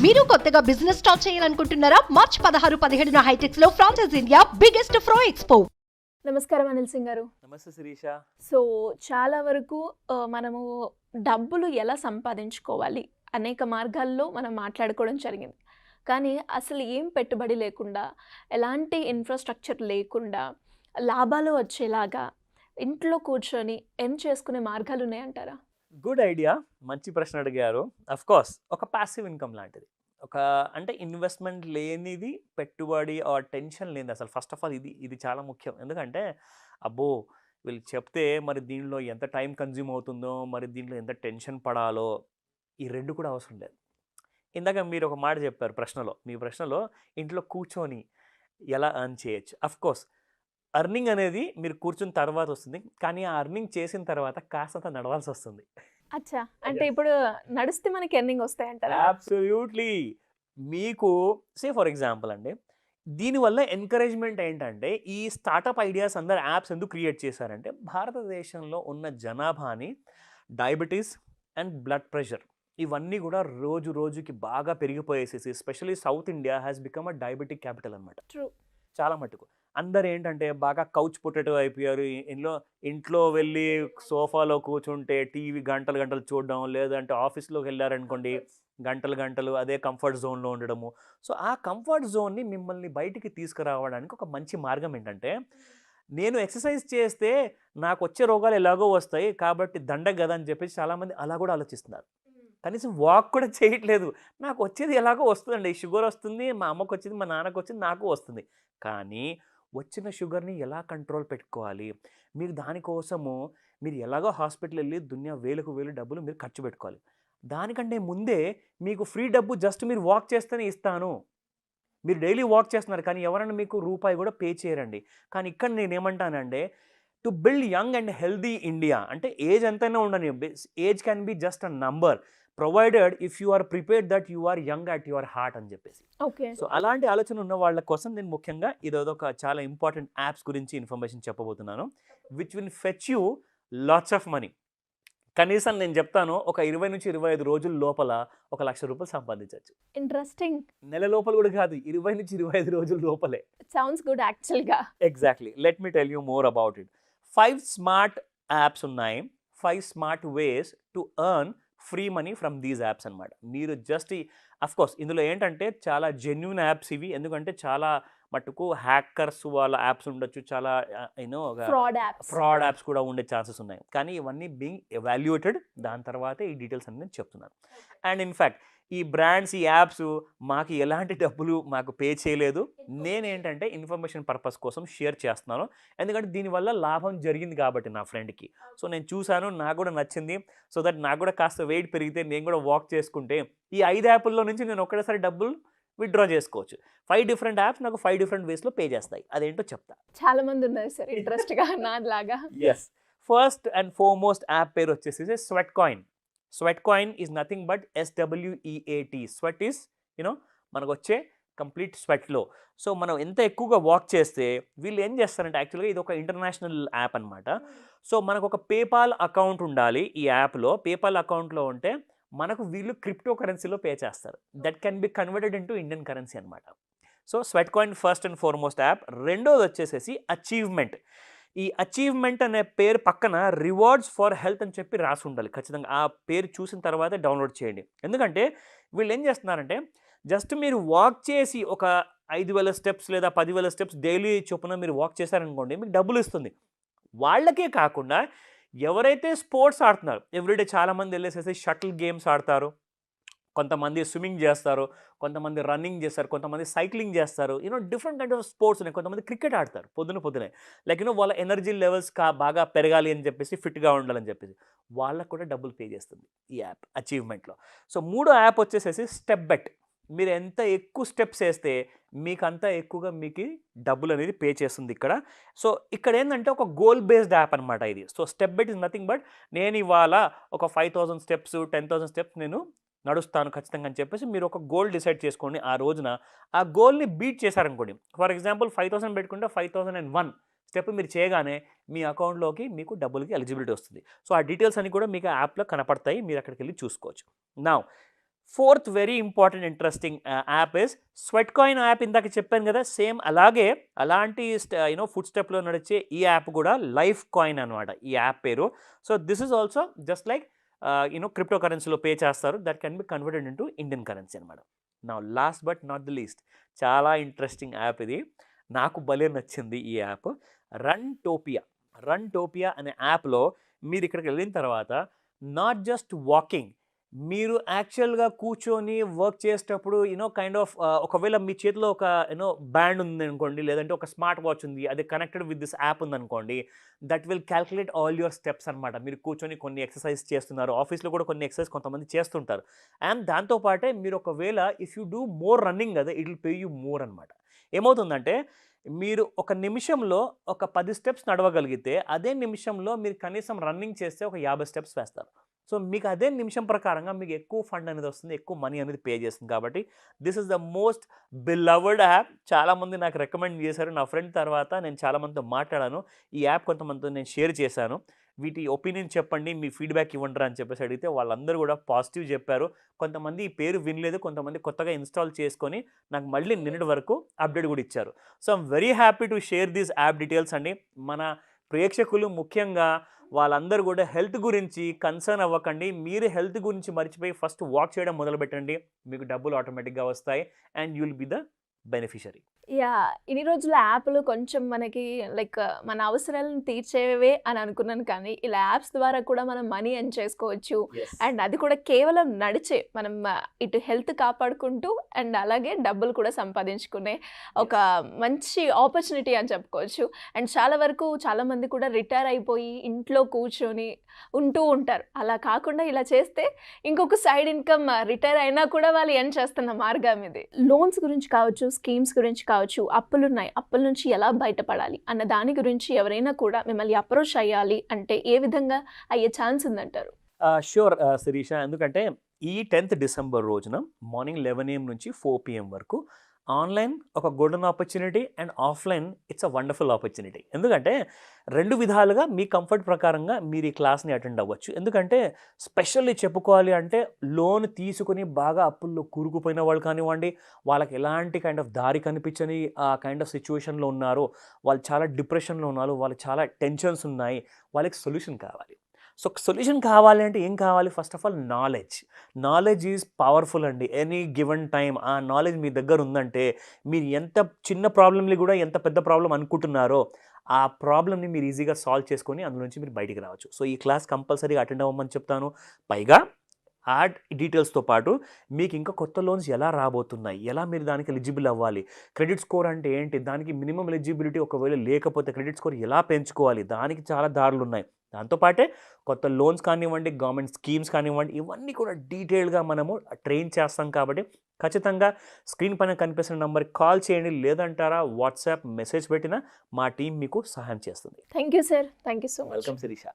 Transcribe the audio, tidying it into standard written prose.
మీరు కొత్తగా business start చేయాలనుకుంటున్నారా? మార్చ్ 16-17 హైటెక్స్ లో ఫ్రాన్సెస్ ఇండియా బిగ్గెస్ట్ ఫ్రో ఎక్స్పో. నమస్కారం అనిల్ సింగ్ గారు. నమస్తే శిరీష. సో చాలా వరకు మనము డబ్బులు ఎలా సంపాదించుకోవాలి అనేక మార్గాల్లో మనం మాట్లాడుకోవడం జరిగింది. కానీ అసలు ఏం పెట్టుబడి లేకుండా, ఎలాంటి ఇన్ఫ్రాస్ట్రక్చర్ లేకుండా లాభాలు వచ్చేలాగా ఇంట్లో కూర్చొని ఎర్న్ చేసుకునే మార్గాలు ఉన్నాయంటారా? గుడ్ ఐడియా, మంచి ప్రశ్న అడిగారు. అఫ్ కోర్స్ ఒక ప్యాసివ్ ఇన్కమ్ లాంటిది, ఒక అంటే ఇన్వెస్ట్మెంట్ లేనిది, పెట్టుబడి ఆర్ టెన్షన్ లేనిది. అసలు ఫస్ట్ ఆఫ్ ఆల్ ఇది చాలా ముఖ్యం. ఎందుకంటే అబ్బో వీళ్ళు చెప్తే మరి దీనిలో ఎంత టైం కన్జ్యూమ్ అవుతుందో, మరి దీంట్లో ఎంత టెన్షన్ పడాలో, ఈ రెండు కూడా అవసరం లేదు. ఇందాక మీరు ఒక మాట చెప్పారు మీ ప్రశ్నలో ఇంట్లో కూర్చొని ఎలా ఎర్న్ చేయొచ్చు. అఫ్ కోర్స్ అర్నింగ్ అనేది మీరు కూర్చున్న తర్వాత వస్తుంది, కానీ ఆ అర్నింగ్ చేసిన తర్వాత కాస్తంత నడవాల్సి వస్తుంది. అచ్చా, అంటే ఇప్పుడు నడిస్తే మనకి ఎర్నింగ్ వస్తాయంటారా? అబ్సల్యూట్లీ. మీకు ఫర్ ఎగ్జాంపుల్ అండి, దీనివల్ల ఎంకరేజ్మెంట్ ఏంటంటే, ఈ స్టార్టప్ ఐడియాస్ అందరు యాప్స్ ఎందుకు క్రియేట్ చేశారంటే, భారతదేశంలో ఉన్న జనాభాని డయాబెటీస్ అండ్ బ్లడ్ ప్రెషర్ ఇవన్నీ కూడా రోజు రోజుకి బాగా పెరిగిపోయేసేసి, especially south India has become a diabetic capital అనమాట. ట్రూ. చాలా మట్టుకు అందరు ఏంటంటే బాగా కౌచ్ పొటాటో అయిపోయారు. ఇంట్లో వెళ్ళి సోఫాలో కూర్చుంటే టీవీ గంటలు గంటలు చూడడం, లేదంటే ఆఫీస్లోకి వెళ్ళారనుకోండి గంటలు గంటలు అదే కంఫర్ట్ జోన్లో ఉండడము. సో ఆ కంఫర్ట్ జోన్ని మిమ్మల్ని బయటికి తీసుకురావడానికి ఒక మంచి మార్గం ఏంటంటే, నేను ఎక్సర్సైజ్ చేస్తే నాకు వచ్చే రోగాలు ఎలాగో వస్తాయి కాబట్టి దండగ కదా అని చెప్పేసి చాలామంది అలా కూడా ఆలోచిస్తున్నారు. కనీసం వాక్ కూడా చేయట్లేదు. నాకు వచ్చేది ఎలాగో వస్తుందండి, షుగర్ వస్తుంది, మా అమ్మకు వచ్చింది, మా నాన్నకు వచ్చింది, నాకు వస్తుంది. కానీ వచ్చిన షుగర్ని ఎలా కంట్రోల్ పెట్టుకోవాలి, మీరు దానికోసము మీరు ఎలాగో హాస్పిటల్ వెళ్ళి దునియా వేలకు వేలు డబ్బులు మీరు ఖర్చు పెట్టుకోవాలి. దానికంటే ముందే మీకు ఫ్రీ డబ్బు జస్ట్ మీరు వాక్ చేస్తేనే ఇస్తాను. మీరు డైలీ వాక్ చేస్తున్నారు కానీ ఎవరైనా మీకు రూపాయి కూడా పే చేయరండి. కానీ ఇక్కడ నేనేమంటానంటే, to build young and healthy India అంటే ఏజ్ ఎంతైనా ఉండని, age can be just a number provided if you are prepared that you are young at your heart అని చెప్పేసి. ఓకే. సో అలాంటి ఆలోచన ఉన్న వాళ్ళ కోసం నేను ముఖ్యంగా ఇదొక చాలా ఇంపార్టెంట్ యాప్స్ గురించి ఇన్ఫర్మేషన్ చెప్పబోతున్నాను, which will fetch you lots of money. కనీసం నేను చెప్తాను, ఒక 20 నుంచి 25 రోజుల లోపల 1,00,000 రూపాయలు సంపాదించవచ్చు. ఇంట్రెస్టింగ్. నెల లోపల కూడా కాదు, 20 నుంచి 25 రోజుల లోపలే. సౌండ్స్ గుడ్ యాక్చువల్గా. Exactly. Let me tell you more about it. 5 smart apps ఉన్నాయి, 5 smart ways to earn free money from these apps అనమాట. మీరు జస్ట్ కోర్స్ ఇందులో ఏంటంటే చాలా జెన్యూన్ యాప్స్ ఇవి, ఎందుకంటే చాలా మటుకు హ్యాకర్స్ వాళ్ళ యాప్స్ ఉండొచ్చు, చాలా ఫ్రాడ్ యాప్స్ కూడా ఉండే ఛాన్సెస్ ఉన్నాయి. కానీ ఇవన్నీ బీయింగ్ ఎవాల్యుయేటెడ్, దాని తర్వాతే ఈ డీటెయిల్స్ అన్ని నేను చెప్తున్నాను. అండ్ ఇన్ఫ్యాక్ట్ ఈ బ్రాండ్స్, ఈ యాప్స్ మాకు ఎలాంటి డబ్బులు మాకు పే చేయలేదు. నేనేంటంటే ఇన్ఫర్మేషన్ పర్పస్ కోసం షేర్ చేస్తున్నాను, ఎందుకంటే దీనివల్ల లాభం జరిగింది కాబట్టి నా ఫ్రెండ్కి. సో నేను చూశాను, నాకు కూడా నచ్చింది. సో దట్ నాకు కూడా కాస్త వెయిట్ పెరిగితే నేను కూడా వాక్ చేసుకుంటే ఈ 5 యాప్ల్లో నుంచి నేను ఒకేసారి డబ్బులు విత్డ్రా చేసుకోవచ్చు. 5 డిఫరెంట్ యాప్స్ నాకు 5 డిఫరెంట్ వేస్లో పే చేస్తాయి. అదేంటో చెప్తా. చాలా మంది ఉన్నారు సార్ ఇంట్రెస్ట్గా నాలాగా. Yes. First and foremost app పేరు వచ్చేసి sweat coin. Sweat coin is nothing but SWEAT. Sweat is మనకు వచ్చే కంప్లీట్ స్వెట్లో. సో మనం ఎంత ఎక్కువగా వాక్ చేస్తే వీళ్ళు ఏం చేస్తారంటే, యాక్చువల్గా ఇది ఒక ఇంటర్నేషనల్ యాప్ అనమాట. సో మనకు ఒక పేపాల్ అకౌంట్ ఉండాలి ఈ యాప్లో. పేపాల్ అకౌంట్లో ఉంటే మనకు వీళ్ళు క్రిప్టో కరెన్సీలో పే చేస్తారు. That can be converted into Indian currency అనమాట. So sweat coin first and foremost app. రెండోది వచ్చేసేసి అచీవ్మెంట్. ఈ అచీవ్మెంట్ అనే పేరు పక్కన రివార్డ్స్ ఫర్ హెల్త్ అని చెప్పి రాసి ఉండాలి ఖచ్చితంగా. ఆ పేరు చూసిన తర్వాతే డౌన్లోడ్ చేయండి. ఎందుకంటే వీళ్ళు ఏం చేస్తున్నారంటే, జస్ట్ మీరు వాక్ చేసి ఒక 5,000 స్టెప్స్ లేదా 10,000 స్టెప్స్ డైలీ చొప్పున మీరు వాక్ చేశారనుకోండి, మీకు డబ్బులు ఇస్తుంది. వాళ్ళకే కాకుండా ఎవరైతే స్పోర్ట్స్ ఆడుతున్నారు, ఎవ్రీడే చాలామంది వెళ్ళేసేసి షటిల్ గేమ్స్ ఆడతారు, కొంతమంది స్విమ్మింగ్ చేస్తారు, కొంతమంది రన్నింగ్ చేస్తారు, కొంతమంది సైక్లింగ్ చేస్తారు. డిఫరెంట్ కైండ్ ఆఫ్ స్పోర్ట్స్ ఉన్నాయి. కొంతమంది క్రికెట్ ఆడతారు పొద్దునే. లైక్ వాళ్ళ ఎనర్జీ లెవెల్స్ బాగా పెరగాలి అని చెప్పేసి, ఫిట్గా ఉండాలని చెప్పేసి వాళ్ళకు కూడా డబ్బులు పే చేస్తుంది ఈ యాప్ అచీవ్మెంట్లో. సో మూడో యాప్ వచ్చేసేసి స్టెప్ బెట్. మీరు ఎంత ఎక్కువ స్టెప్స్ వేస్తే మీకు అంత ఎక్కువగా మీకు డబ్బులు అనేది పే చేస్తుంది ఇక్కడ. సో ఇక్కడ ఏంటంటే ఒక గోల్ బేస్డ్ యాప్ అనమాట ఇది. So StepBet is nothing but, నేను ఇవాళ ఒక 5,000 స్టెప్స్ 10,000 స్టెప్స్ నేను నడుస్తాను ఖచ్చితంగా అని చెప్పేసి మీరు ఒక గోల్ డిసైడ్ చేసుకోండి. ఆ రోజున ఆ గోల్ని బీట్ చేశారనుకోండి, ఫర్ ఎగ్జాంపుల్ 5,000 పెట్టుకుంటే 5,001 స్టెప్ మీరు చేయగానే మీ అకౌంట్లోకి మీకు డబ్బులకి ఎలిజిబిలిటీ వస్తుంది. సో ఆ డీటెయిల్స్ అన్ని కూడా మీకు యాప్లో కనపడతాయి, మీరు అక్కడికి వెళ్ళి చూసుకోవచ్చు. నా fourth very important interesting app is sweat coin app. ఇందాక చెప్పాను కదా, సేమ్ అలాగే అలాంటి ఫుడ్ స్టెప్లో నడిచే ఈ యాప్ కూడా లైఫ్ కాయిన్ అనమాట ఈ యాప్ పేరు. So this is also just like crypto కరెన్సీలో పే చేస్తారు, that can be converted into Indian currency అనమాట. నా last but not the least, చాలా ఇంట్రెస్టింగ్ యాప్ ఇది, నాకు భలే నచ్చింది ఈ యాప్. రన్టోపియా అనే యాప్లో మీరు ఇక్కడికి వెళ్ళిన తర్వాత నాట్ జస్ట్ వాకింగ్, మీరు యాక్చువల్గా కూర్చొని వర్క్ చేసేటప్పుడు కైండ్ ఆఫ్ ఒకవేళ మీ చేతిలో ఒక బ్యాండ్ ఉంది అనుకోండి, లేదంటే ఒక స్మార్ట్ వాచ్ ఉంది, అది కనెక్టెడ్ విత్ దిస్ యాప్ ఉందనుకోండి, that will calculate all your steps అనమాట. మీరు కూర్చొని కొన్ని ఎక్సర్సైజ్ చేస్తున్నారు, ఆఫీస్లో కూడా కొన్ని ఎక్సర్సైజ్ కొంతమంది చేస్తుంటారు. అండ్ దాంతోపాటే మీరు ఒకవేళ if you do more running కదా, it will pay you more అనమాట. ఏమవుతుందంటే మీరు ఒక నిమిషంలో ఒక 10 స్టెప్స్ నడవగలిగితే అదే నిమిషంలో మీరు కనీసం రన్నింగ్ చేస్తే ఒక 50 స్టెప్స్ వేస్తారు. సో మీకు అదే నిమిషం ప్రకారంగా మీకు ఎక్కువ ఫండ్ అనేది వస్తుంది, ఎక్కువ మనీ అనేది పే చేస్తుంది. కాబట్టి this is the most beloved app. చాలామంది నాకు రికమెండ్ చేశారు, నా ఫ్రెండ్ తర్వాత నేను చాలామందితో మాట్లాడాను, ఈ యాప్ కొంతమందితో నేను షేర్ చేశాను. వీటి ఒపీనియన్ చెప్పండి, మీ ఫీడ్బ్యాక్ ఇవ్వండి అని చెప్పేసి అడిగితే వాళ్ళందరూ కూడా పాజిటివ్ చెప్పారు. కొంతమంది ఈ పేరు వినలేదు, కొంతమంది కొత్తగా ఇన్స్టాల్ చేసుకొని నాకు మళ్ళీ నిన్నటి వరకు అప్డేట్ కూడా ఇచ్చారు. So I'm very happy to share these app details అండి. మన ప్రేక్షకులు ముఖ్యంగా వాళ్ళందరూ కూడా హెల్త్ గురించి కన్సర్న్ అవ్వకండి. మీరు హెల్త్ గురించి మర్చిపోయి ఫస్ట్ వాక్ చేయడం మొదలుపెట్టండి, మీకు డబ్బులు ఆటోమేటిక్గా వస్తాయి and you will be the beneficiary. ఇన్ని రోజుల యాప్లు కొంచెం మనకి లైక్ మన అవసరాలను తీర్చేవే అని అనుకున్నాను, కానీ ఇలా యాప్స్ ద్వారా కూడా మనం మనీ ఎర్న్ చేసుకోవచ్చు. అండ్ అది కూడా కేవలం నడిచే మనం ఇటు హెల్త్ కాపాడుకుంటూ అండ్ అలాగే డబ్బులు కూడా సంపాదించుకునే ఒక మంచి ఆపర్చునిటీ అని చెప్పుకోవచ్చు. అండ్ చాలా వరకు చాలామంది కూడా రిటైర్ అయిపోయి ఇంట్లో కూర్చొని ఉంటూ ఉంటారు. అలా కాకుండా ఇలా చేస్తే ఇంకొక సైడ్ ఇన్కమ్ రిటైర్ అయినా కూడా వాళ్ళు ఎర్న్ చేస్తున్న మార్గం ఇది. లోన్స్ గురించి కావచ్చు, స్కీమ్స్ గురించి కావచ్చు, అప్పులున్నాయి, అప్పుల నుంచి ఎలా బయటపడాలి అన్న దాని గురించి ఎవరైనా కూడా మిమ్మల్ని అప్రోచ్ అయ్యాలి అంటే ఏ విధంగా అయ్యే ఛాన్స్ ఉందంటారు? షూర్ శిరీష, ఎందుకంటే ఈ 10th డిసెంబర్ రోజున మార్నింగ్ 11 AM నుంచి 4 PM వరకు ఆన్లైన్ ఒక golden opportunity and offline it's a wonderful opportunity. ఎందుకంటే రెండు విధాలుగా మీ కంఫర్ట్ ప్రకారంగా మీరు ఈ క్లాస్ని అటెండ్ అవ్వచ్చు. ఎందుకంటే స్పెషల్లీ చెప్పుకోవాలి అంటే లోన్ తీసుకుని బాగా అప్పుల్లో కూరుకుపోయిన వాళ్ళు కానివ్వండి, వాళ్ళకి ఎలాంటి కైండ్ ఆఫ్ దారి కనిపించని ఆ కైండ్ ఆఫ్ సిచ్యువేషన్లో ఉన్నారో, వాళ్ళు చాలా డిప్రెషన్లో ఉన్నారు, వాళ్ళకి చాలా టెన్షన్స్ ఉన్నాయి, వాళ్ళకి సొల్యూషన్ కావాలి. సో సొల్యూషన్ కావాలి అంటే ఏం కావాలి? First of all knowledge is powerful అండి. ఎనీ గివెన్ టైం ఆ నాలెడ్జ్ మీ దగ్గర ఉందంటే మీరు ఎంత చిన్న ప్రాబ్లమ్ని కూడా ఎంత పెద్ద ప్రాబ్లం అనుకుంటున్నారో ఆ ప్రాబ్లమ్ని మీరు ఈజీగా సాల్వ్ చేసుకొని అందులో నుంచి మీరు బయటికి రావచ్చు. సో ఈ క్లాస్ కంపల్సరీగా అటెండ్ అవ్వమని చెప్తాను. పైగా యాడ్ డీటెయిల్స్తో పాటు మీకు ఇంకా కొత్త లోన్స్ ఎలా రాబోతున్నాయి, ఎలా మీరు దానికి ఎలిజిబుల్ అవ్వాలి, క్రెడిట్ స్కోర్ అంటే ఏంటి, దానికి మినిమం ఎలిజిబిలిటీ ఒకవేళ లేకపోతే క్రెడిట్ స్కోర్ ఎలా పెంచుకోవాలి, దానికి చాలా దారులు ఉన్నాయి. దాంతోపాటే కొత్త లోన్స్ కానివ్వండి, గవర్నమెంట్ స్కీమ్స్ కానివ్వండి, ఇవన్నీ కూడా డీటెయిల్గా మనము ట్రైన్ చేస్తాం. కాబట్టి ఖచ్చితంగా స్క్రీన్ పైన కనిపిస్తున్న నెంబర్కి కాల్ చేయండి, లేదంటారా వాట్సాప్ మెసేజ్ పెట్టినా మా టీం మీకు సహాయం చేస్తుంది. Thank you sir, thank you so much. Welcome Sirisha.